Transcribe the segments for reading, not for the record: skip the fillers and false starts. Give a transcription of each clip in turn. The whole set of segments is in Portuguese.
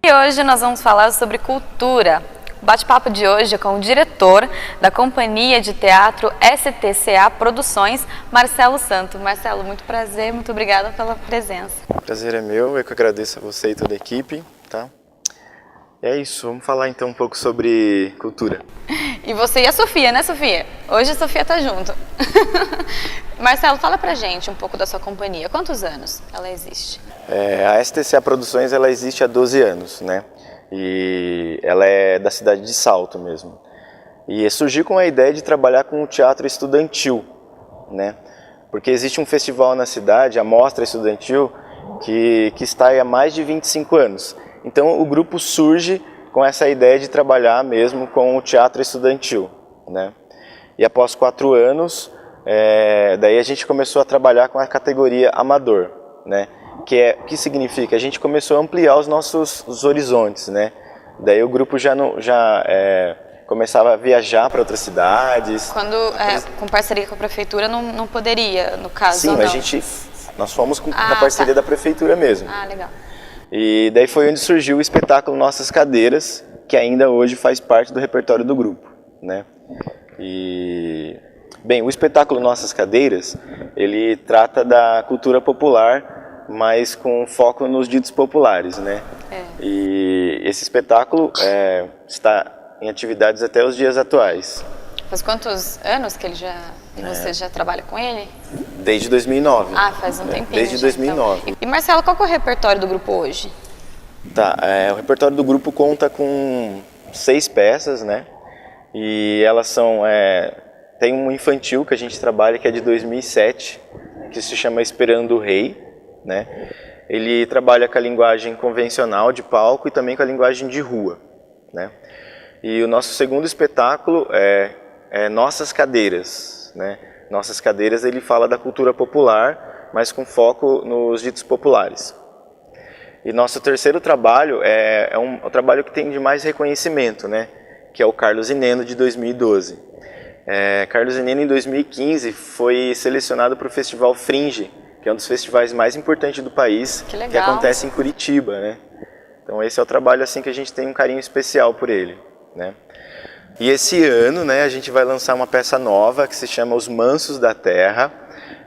E hoje nós vamos falar sobre cultura. O bate-papo de hoje é com o diretor da Companhia de Teatro STCA Produções, Marcelo Santo. Marcelo, muito prazer, muito obrigada pela presença. O prazer é meu, eu que agradeço a você e toda a equipe, tá? É isso, vamos falar então um pouco sobre cultura. E você e a Sofia, né, Sofia? Hoje a Sofia tá junto. Marcelo, fala pra gente um pouco da sua companhia. Quantos anos ela existe? A STCA Produções, ela existe há 12 anos, né? E ela é da cidade de Salto mesmo. E surgiu com a ideia de trabalhar com o teatro estudantil, né? Porque existe um festival na cidade, a Mostra Estudantil, que está aí há mais de 25 anos. Então o grupo surge com essa ideia de trabalhar mesmo com o teatro estudantil, né? E após 4 anos, daí a gente começou a trabalhar com a categoria amador, né? Que significa? A gente começou a ampliar os nossos horizontes, né? Daí o grupo já começava a viajar para outras cidades. Quando com parceria com a prefeitura não poderia, no caso? Sim, nós fomos na parceria da prefeitura mesmo. Ah, legal. E daí foi onde surgiu o espetáculo Nossas Cadeiras, que ainda hoje faz parte do repertório do grupo, né? Bem, o espetáculo Nossas Cadeiras, ele trata da cultura popular, mas com foco nos ditos populares, né? E esse espetáculo está em atividades até os dias atuais. Faz quantos anos que você já trabalha com ele? Desde 2009. Ah, faz um tempinho. Desde 2009. Então. E Marcelo, qual que é o repertório do grupo hoje? Tá, o repertório do grupo conta com 6 peças, né? E elas são... tem um infantil que a gente trabalha, que é de 2007, que se chama Esperando o Rei, né? Ele trabalha com a linguagem convencional de palco e também com a linguagem de rua, né? E o nosso segundo espetáculo é Nossas Cadeiras, né? Nossas Cadeiras, ele fala da cultura popular, mas com foco nos ditos populares. E nosso terceiro trabalho é um trabalho que tem de mais reconhecimento, né? Que é o Carlos e Neno, de 2012. Carlos e Neno, em 2015, foi selecionado para o Festival Fringe, que é um dos festivais mais importantes do país, que acontece em Curitiba, né? Então esse é o trabalho assim que a gente tem um carinho especial por ele, né? E esse ano, né, a gente vai lançar uma peça nova que se chama Os Mansos da Terra.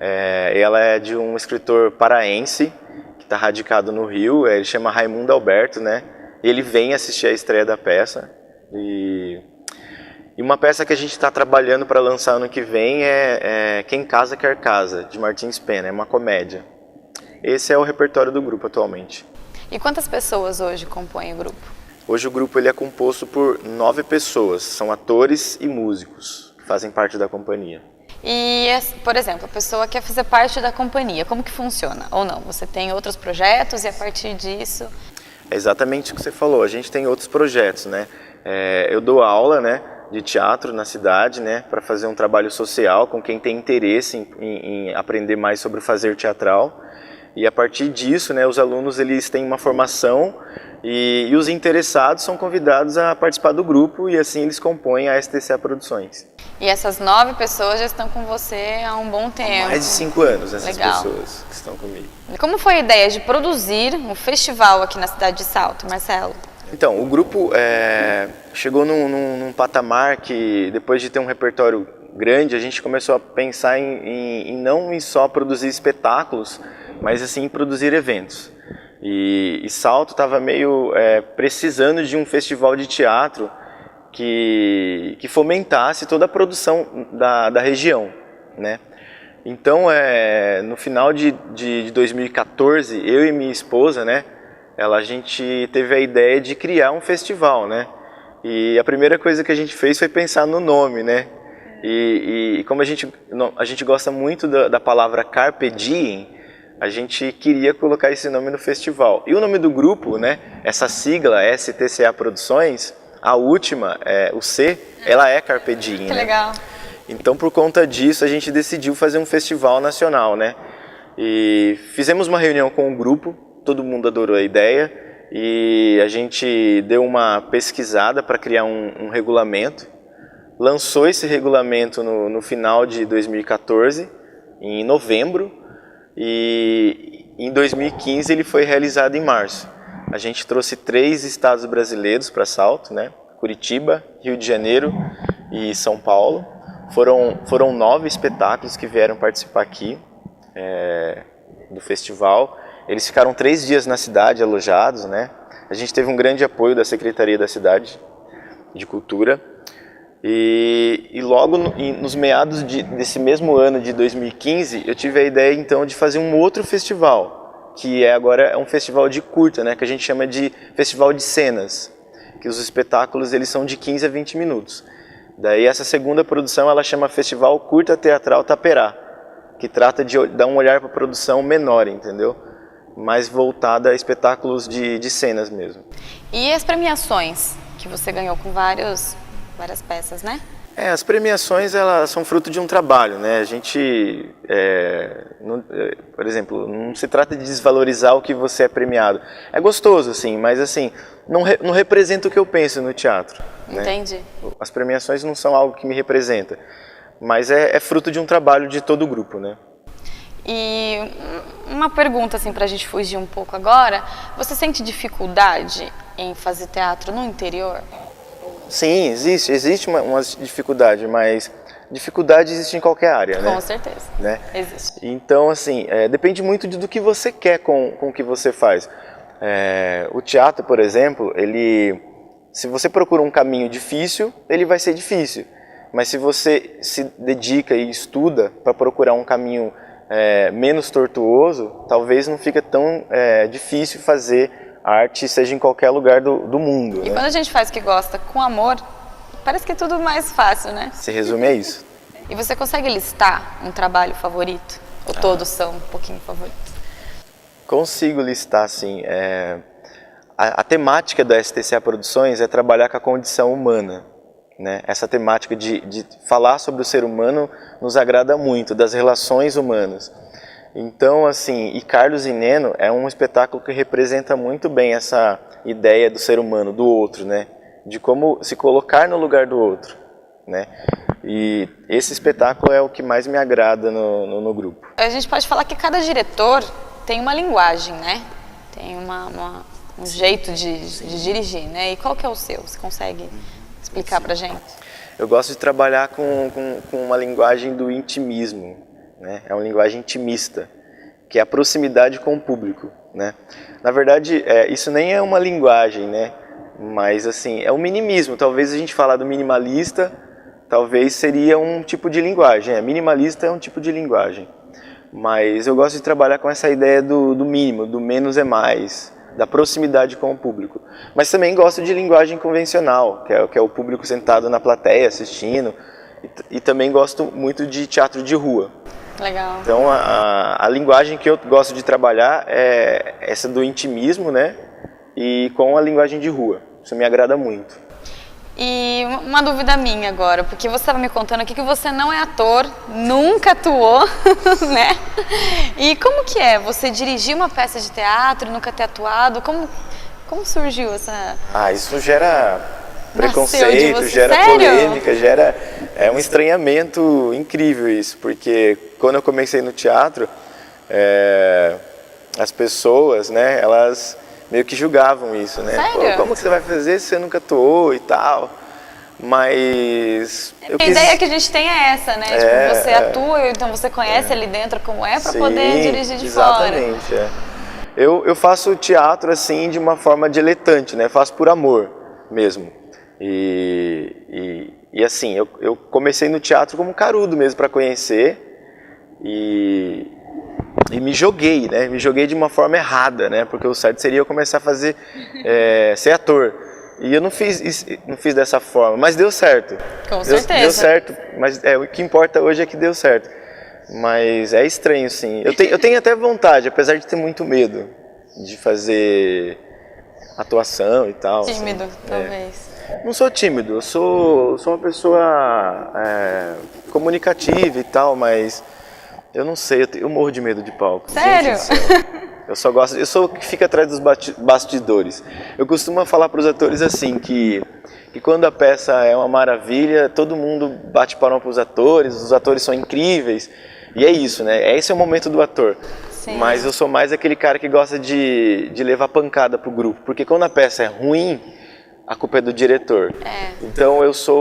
Ela é de um escritor paraense que está radicado no Rio. Ele chama Raimundo Alberto, né? E ele vem assistir a estreia da peça. E uma peça que a gente está trabalhando para lançar ano que vem é Quem Casa Quer Casa, de Martins Pena. É uma comédia. Esse é o repertório do grupo atualmente. E quantas pessoas hoje compõem o grupo? Hoje o grupo ele é composto por 9 pessoas, são atores e músicos que fazem parte da companhia. E, por exemplo, a pessoa quer fazer parte da companhia, como que funciona? Ou não? Você tem outros projetos e a partir disso... É exatamente o que você falou, a gente tem outros projetos, né? Eu dou aula, né, de teatro na cidade, né, para fazer um trabalho social com quem tem interesse em aprender mais sobre o fazer teatral. E a partir disso, né, os alunos eles têm uma formação e os interessados são convidados a participar do grupo e assim eles compõem a STCA Produções. E essas 9 pessoas já estão com você há um bom tempo? Há mais de 5 anos essas Legal. pessoas que estão comigo. Como foi a ideia de produzir um festival aqui na cidade de Salto, Marcelo? Então, o grupo chegou num patamar que depois de ter um repertório grande, a gente começou a pensar em não só produzir espetáculos, mas assim produzir eventos. E Salto estava meio precisando de um festival de teatro que fomentasse toda a produção da região, né? Então, no final de 2014, eu e minha esposa, né, a gente teve a ideia de criar um festival, né? E a primeira coisa que a gente fez foi pensar no nome, né? E como a gente gosta muito da palavra Carpe Diem, a gente queria colocar esse nome no festival. E o nome do grupo, né, essa sigla STCA Produções, a última, o C, ela é Carpe Diem. Que legal. Então, por conta disso, a gente decidiu fazer um festival nacional, né? E fizemos uma reunião com o grupo, todo mundo adorou a ideia, e a gente deu uma pesquisada para criar um regulamento, lançou esse regulamento no final de 2014, em novembro, e em 2015 ele foi realizado em março. a gente trouxe 3 estados brasileiros para Salto, né? Curitiba, Rio de Janeiro e São Paulo. Foram 9 espetáculos que vieram participar aqui do festival. Eles ficaram 3 dias na cidade, alojados, né? A gente teve um grande apoio da Secretaria da Cidade de Cultura. E logo nos meados desse mesmo ano de 2015, eu tive a ideia então de fazer um outro festival, que agora é um festival de curta, né? Que a gente chama de Festival de Cenas, que os espetáculos eles são de 15 a 20 minutos. Daí essa segunda produção ela chama Festival Curta Teatral Taperá, que trata de dar um olhar para a produção menor, entendeu? Mais voltada a espetáculos de cenas mesmo. E as premiações que você ganhou com várias peças, né? As premiações elas são fruto de um trabalho, né? A gente, por exemplo, não se trata de desvalorizar o que você é premiado. É gostoso, assim, mas assim, não representa o que eu penso no teatro. Entendi. Né? As premiações não são algo que me representa, mas é fruto de um trabalho de todo o grupo, né? E uma pergunta assim pra gente fugir um pouco agora, você sente dificuldade em fazer teatro no interior? Sim, existe uma dificuldade, mas dificuldade existe em qualquer área, né? Com certeza, né? existe. Então, assim, depende muito do que você quer com o que você faz. O teatro, por exemplo, se você procura um caminho difícil, ele vai ser difícil. Mas se você se dedica e estuda para procurar um caminho menos tortuoso, talvez não fique tão difícil fazer arte, seja em qualquer lugar do mundo. E né? quando a gente faz o que gosta com amor, parece que é tudo mais fácil, né? Se resume a isso. E você consegue listar um trabalho favorito? Ou todos são um pouquinho favoritos? Consigo listar, sim. A temática da STCA Produções é trabalhar com a condição humana. Né? Essa temática de falar sobre o ser humano nos agrada muito, das relações humanas. Então, assim, e Carlos e Neno é um espetáculo que representa muito bem essa ideia do ser humano, do outro, né? De como se colocar no lugar do outro, né? E esse espetáculo é o que mais me agrada no grupo. A gente pode falar que cada diretor tem uma linguagem, né? Tem um jeito de dirigir, né? E qual que é o seu? Você consegue explicar pra gente? Eu gosto de trabalhar com uma linguagem do intimismo. Né? É uma linguagem intimista, que é a proximidade com o público. Né? Na verdade, isso nem é uma linguagem, né? Mas assim, é um minimismo. Talvez a gente falar do minimalista, talvez seria um tipo de linguagem. Minimalista é um tipo de linguagem. Mas eu gosto de trabalhar com essa ideia do mínimo, do menos é mais, da proximidade com o público. Mas também gosto de linguagem convencional, que é o público sentado na plateia assistindo. E também gosto muito de teatro de rua. Legal. Então a linguagem que eu gosto de trabalhar é essa do intimismo, né? E com a linguagem de rua. Isso me agrada muito. E uma dúvida minha agora, porque você estava me contando aqui que você não é ator, nunca atuou, né? E como que é você dirigir uma peça de teatro, nunca ter atuado? Como surgiu essa... Isso gera preconceito, gera Sério? polêmica, gera um estranhamento incrível isso, porque quando eu comecei no teatro, as pessoas, né, elas meio que julgavam isso, né? Sério? Como que você vai fazer se você nunca atuou e tal? Mas a ideia que a gente tem é essa, né? Tipo, você atua, então você conhece ali dentro como é para poder dirigir de fora. Exatamente. Eu faço teatro assim de uma forma diletante, né? Faço por amor mesmo. E assim, eu comecei no teatro como carudo mesmo para conhecer e me joguei, né? Me joguei de uma forma errada, né? Porque o certo seria eu começar a fazer, ser ator. E eu não fiz dessa forma, mas deu certo. Com certeza. Deu certo, mas o que importa hoje é que deu certo. Mas é estranho, sim. Eu tenho até vontade, apesar de ter muito medo de fazer atuação e tal. Tímido, assim, talvez. Não sou tímido, eu sou uma pessoa comunicativa e tal, mas eu não sei, eu morro de medo de palco. Sério? Eu sou o que fica atrás dos bastidores. Eu costumo falar para os atores assim, que quando a peça é uma maravilha, todo mundo bate palma para os atores são incríveis, e é isso, né? Esse é o momento do ator. Sim. Mas eu sou mais aquele cara que gosta de levar pancada pro grupo, porque quando a peça é ruim, a culpa é do diretor. Então eu sou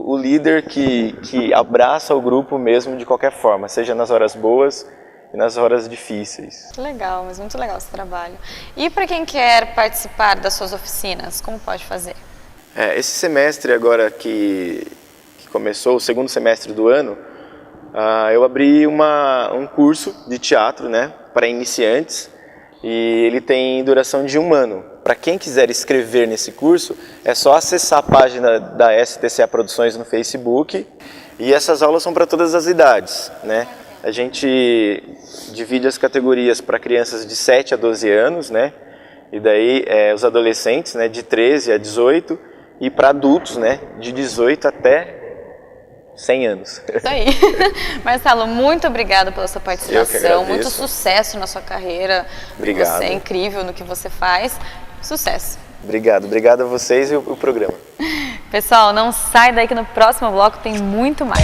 o líder que abraça o grupo mesmo de qualquer forma, seja nas horas boas e nas horas difíceis. Que legal, mas muito legal esse trabalho. E para quem quer participar das suas oficinas, como pode fazer? Esse semestre agora que começou, o segundo semestre do ano, eu abri um curso de teatro, né, para iniciantes, e ele tem duração de 1 ano. Para quem quiser escrever nesse curso, é só acessar a página da STCA Produções no Facebook, e essas aulas são para todas as idades, né? A gente divide as categorias para crianças de 7 a 12 anos, né? E daí os adolescentes, né, de 13 a 18, e para adultos, né, de 18 até 100 anos. Isso aí. Marcelo, muito obrigada pela sua participação. Eu que agradeço. Muito sucesso na sua carreira. Obrigado. Você é incrível no que você faz. Sucesso. Obrigado a vocês e o programa. Pessoal, não sai daí que no próximo bloco tem muito mais.